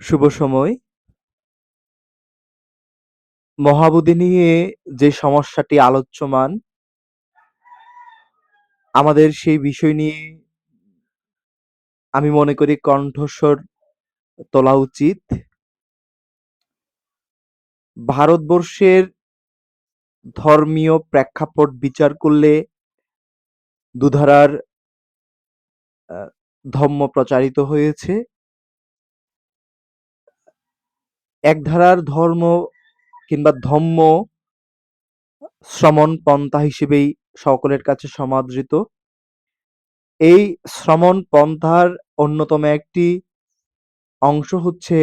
শুভ সময়। মহাবোধি নিয়ে যে সমস্যাটি আলোচ্যমান, আমাদের সেই বিষয় নিয়ে আমি মনে করি কণ্ঠস্বর তোলা উচিত। ভারতবর্ষের ধর্মীয় প্রেক্ষাপট বিচার করলে দুধারার আ ধর্ম প্রচারিত হয়েছে। এক ধারার ধর্ম কিংবা ধম্ম শ্রমণ পন্থা হিসেবেই সকলের কাছে সমাদৃত। এই শ্রমণ পন্থার অন্যতম একটি অংশ হচ্ছে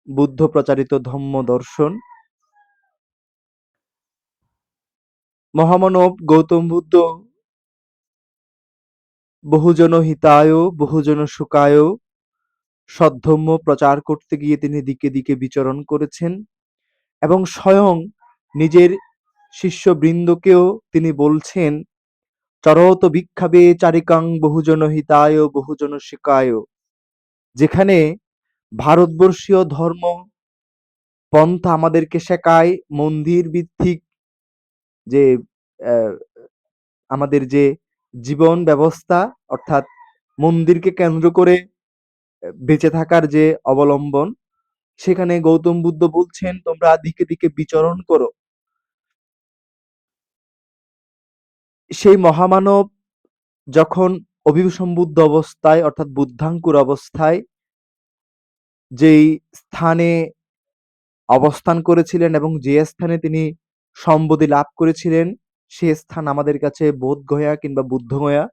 বুদ্ধ প্রচারিত ধম্ম দর্শন। মহামানব গৌতম বুদ্ধ বহুজন হিতায় বহুজন সুখায় সদ্ধম্ম প্রচার করতে গিয়ে তিনি দিকে দিকে বিচরণ করেছেন এবং স্বয়ং নিজের শিষ্যবৃন্দকেও তিনি বলছেন চরত ভিক্ষাবে চারিকাং বহুজন হিতায় বহুজন সুখায়। যেখানে ভারতবর্ষীয় ধর্ম পন্থা আমাদেরকে শেখায় মন্দির ভিত্তিক যে আহ, আমাদের যে জীবন ব্যবস্থা, অর্থাৎ মন্দিরকে কেন্দ্র করে বেঁচে থাকার যে অবলম্বন, সেখানে গৌতম বুদ্ধ বলছেন তোমরা দিকে দিকে বিচরণ করো। সেই মহামানব যখন অভিসম্বুদ্ধ অবস্থায় অর্থাৎ বুদ্ধাঙ্কুর অবস্থায় যেই স্থানে অবস্থান করেছিলেন এবং যে স্থানে তিনি সম্বোধি লাভ করেছিলেন, সে স্থান আমাদের কাছে বোধগয়া কিংবা বুদ্ধগয়া।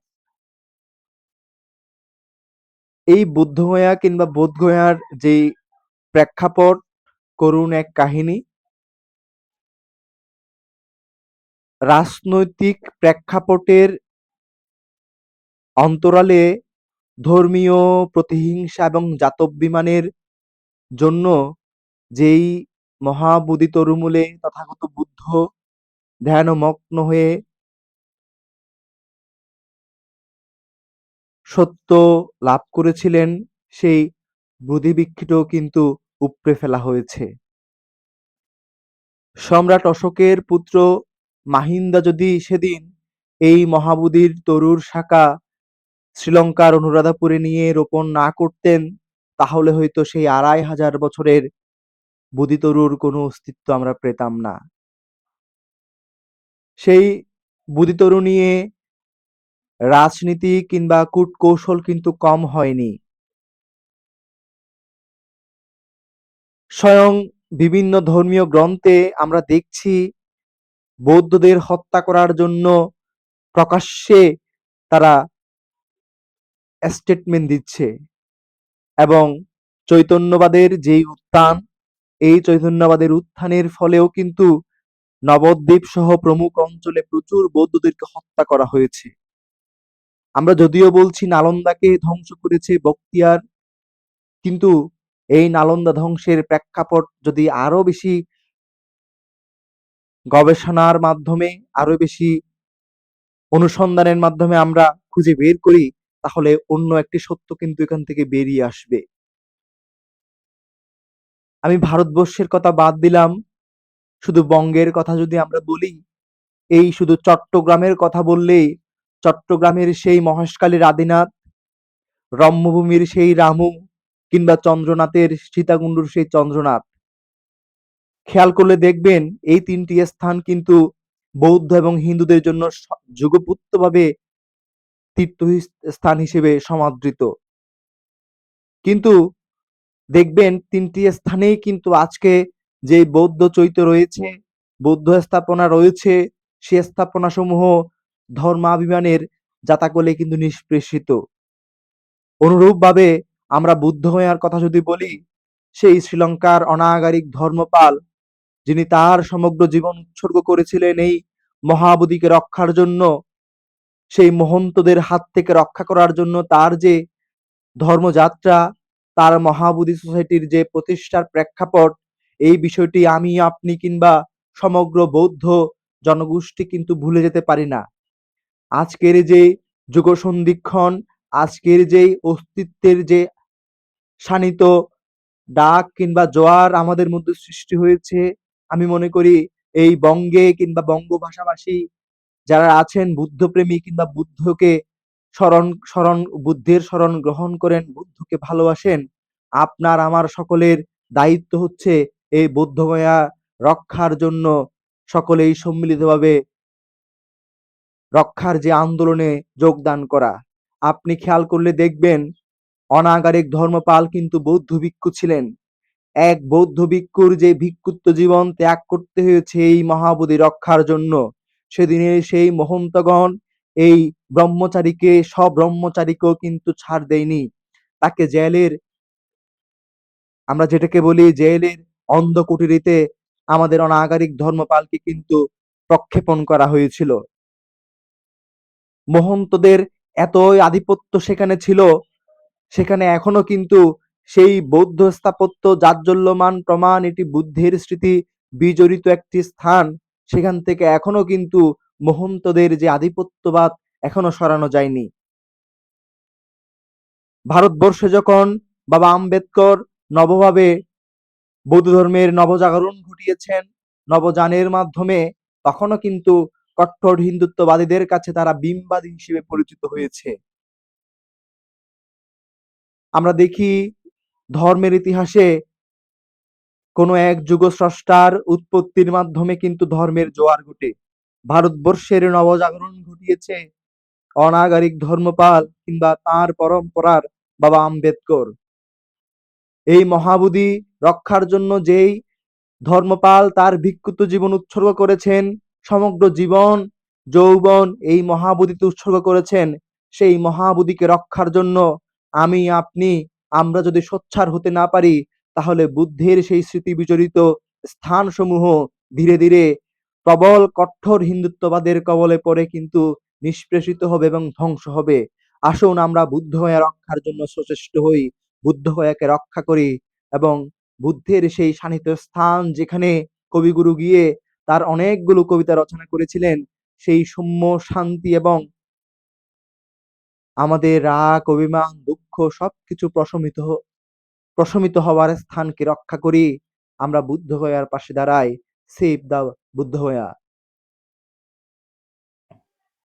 এই বুদ্ধগয়া কিংবা বোধগয়ার যেই প্রেক্ষাপট, করুণ এক কাহিনী। রাজনৈতিক প্রেক্ষাপটের অন্তরালে ধর্মীয় প্রতিহিংসা এবং জাতবিমানের জন্য যেই মহাবোধি তরুমূলে তথাগত বুদ্ধ ধ্যানমগ্ন হয়ে সত্য লাভ করেছিলেন, সেই বোধিবৃক্ষটিও কিন্তু উপড়ে ফেলা হয়েছে। সম্রাট অশোকের পুত্র মাহিন্দা যদি সেদিন এই মহাবোধির তরুর শাখা শ্রীলঙ্কার অনুরাধাপুরে নিয়ে রোপণ না করতেন, তাহলে হয়তো সেই ২৫০০ বছরের বোধিতরুর কোনো অস্তিত্ব আমরা পেতাম না। সেই বোধিতরু নিয়ে রাজনীতি কিংবা কূটকৌশল কিন্তু কম হয়নি। স্বয়ং বিভিন্ন ধর্মীয় গ্রন্থে আমরা দেখছি বৌদ্ধদের হত্যা করার জন্য প্রকাশ্যে তারা স্টেটমেন্ট দিচ্ছে এবং চৈতন্যবাদের যেই উত্থান, এই চৈতন্যবাদের উত্থানের ফলেও কিন্তু নবদ্বীপ সহ প্রমুখ অঞ্চলে প্রচুর বৌদ্ধদেরকে হত্যা করা হয়েছে। আমরা যদিও বলছি নালন্দাকে ধ্বংস করেছে বখতিয়ার, কিন্তু এই নালন্দা ধ্বংসের প্রেক্ষাপট যদি আরো বেশি গবেষণার মাধ্যমে, আরো বেশি অনুসন্ধানের মাধ্যমে আমরা খুঁজে বের করি, তাহলে অন্য একটি সত্য কিন্তু এখান থেকে বেরিয়ে আসবে। আমি ভারতবর্ষের কথা বাদ দিলাম, শুধু বঙ্গের কথা যদি আমরা বলি, এই শুধু চট্টগ্রামের কথা বললেই চট্টগ্রামের সেই মহেশখালীর আদিনাথ, রম্যভূমির সেই রামু কিংবা চন্দ্রনাথের সীতাকুণ্ডুর সেই চন্দ্রনাথ, খেয়াল করলে দেখবেন এই তিনটি স্থান কিন্তু বৌদ্ধ এবং হিন্দুদের জন্য যুগপুত্তভাবে তীর্থস্থান হিসেবে সমাদৃত। কিন্তু দেখবেন তিনটি স্থানেই কিন্তু আজকে যে বৌদ্ধ চৈত্য রয়েছে, বৌদ্ধ স্থাপনা রয়েছে, সে স্থাপনা সমূহ ধর্মাভিমানের জাতাকলে কিন্তু নিষ্পেষিত। অনুরূপভাবে আমরা বুদ্ধগয়ার কথা যদি বলি, সেই শ্রীলঙ্কার অনাগারিক ধর্মপাল, যিনি তার সমগ্র জীবন উৎসর্গ করেছিলেন এই মহাবোধিকে রক্ষার জন্য, সেই মহন্তদের হাত থেকে রক্ষা করার জন্য তার যে ধর্মযাত্রা, তার মহাবোধি সোসাইটির যে প্রতিষ্ঠার প্রেক্ষাপট, এই বিষয়টি আমি আপনি কিংবা সমগ্র বৌদ্ধ জনগোষ্ঠী কিন্তু ভুলে যেতে পারি না। আজকের যে যুগ সন্ধিক্ষণ, আজকের যে অস্তিত্বের যে শানিত ডাক কিংবা জোয়ার আমাদের মধ্যে সৃষ্টি হয়েছে। আমি মনে করি এই বঙ্গে কিংবা বঙ্গ ভাষাভাষী যারা আছেন বুদ্ধপ্রেমী কিংবা বুদ্ধকে স্মরণ বুদ্ধের শরণ গ্রহণ করেন, বুদ্ধকে ভালোবাসেন, আপনার আমার সকলের দায়িত্ব হচ্ছে এই বৌদ্ধগয়া রক্ষার জন্য সকলেই সম্মিলিতভাবে রক্ষার যে আন্দোলনে যোগদান করা। আপনি খেয়াল করলে দেখবেন অনাগারিক ধর্মপাল কিন্তু বৌদ্ধ ভিক্ষু ছিলেন। এক বৌদ্ধ ভিক্ষুর যে ভিক্ষুত্ব জীবন ত্যাগ করতে হয়েছে এই মহাবোধি রক্ষার জন্য, সেদিনের সেই মহন্তগণ এই ব্রহ্মচারীকে সব্রহ্মচারীকেও কিন্তু ছাড় দেয়নি। তাকে জেলের, আমরা যেটাকে বলি জেলের অন্ধকুঠুরিতে আমাদের অনাগারিক ধর্মপালকে কিন্তু প্রক্ষেপণ করা হয়েছিল। মহন্তদের এতই আধিপত্য সেখানে ছিল, সেখানে এখনো কিন্তু সেই বৌদ্ধ স্থাপত্য জাজ্বল্যমান প্রমাণ, এটি বুদ্ধের স্মৃতি বিজড়িত একটি স্থান। সেখান থেকে এখনো কিন্তু মহন্তদের যে আধিপত্যবাদ এখনো সরানো যায়নি। ভারতবর্ষে যখন বাবা আম্বেদকর নবভাবে বৌদ্ধ ধর্মের নবজাগরণ ঘটিয়েছেন নবযানের মাধ্যমে, তখনও কিন্তু কট্টর হিন্দুত্ববাদীদের কাছে তারা বিমবাদী হিসেবে পরিচিত হয়েছে। আমরা দেখি ধর্মের ইতিহাসে কোনো এক যুগস্রষ্টার উৎপত্তির মাধ্যমে কিন্তু ধর্মের জোয়ার ঘটে। ভারতবর্ষের নবজাগরণ ঘটিয়েছে অনাগারিক ধর্মপাল কিংবা তাঁর পরম্পরার বাবা আম্বেদকর। এই মহাবোধি রক্ষার জন্য যেই ধর্মপাল তার ভিক্ষুত্ব জীবন উৎসর্গ করেছেন, সমগ্র জীবন যৌবন এই মহাবোধিতে উৎসর্গ করেছেন, সেই মহাবোধিকে রক্ষার জন্য আমি আপনি আমরা যদি সোচ্চার হতে না পারি, তাহলে বুদ্ধের সেই স্মৃতি বিজড়িত স্থানসমূহ ধীরে ধীরে প্রবল কঠোর হিন্দুত্ববাদের কবলে পড়ে কিন্তু নিষ্পেষিত হবে এবং ধ্বংস হবে। আসুন আমরা বুদ্ধগয়া রক্ষার জন্য সচেষ্ট হই, বুদ্ধগয়াকে রক্ষা করি এবং বুদ্ধের সেই শানিত স্থান যেখানে কবিগুরু গিয়ে তার অনেকগুলো কবিতা রচনা করেছিলেন, সেই সৌম্য শান্তি এবং আমাদের রাগ অভিমান দুঃখ সবকিছু প্রশমিত হওয়ার স্থানকে রক্ষা করি। আমরা বুদ্ধগয়ার পাশে দাঁড়াই। Save the Bodh Gaya.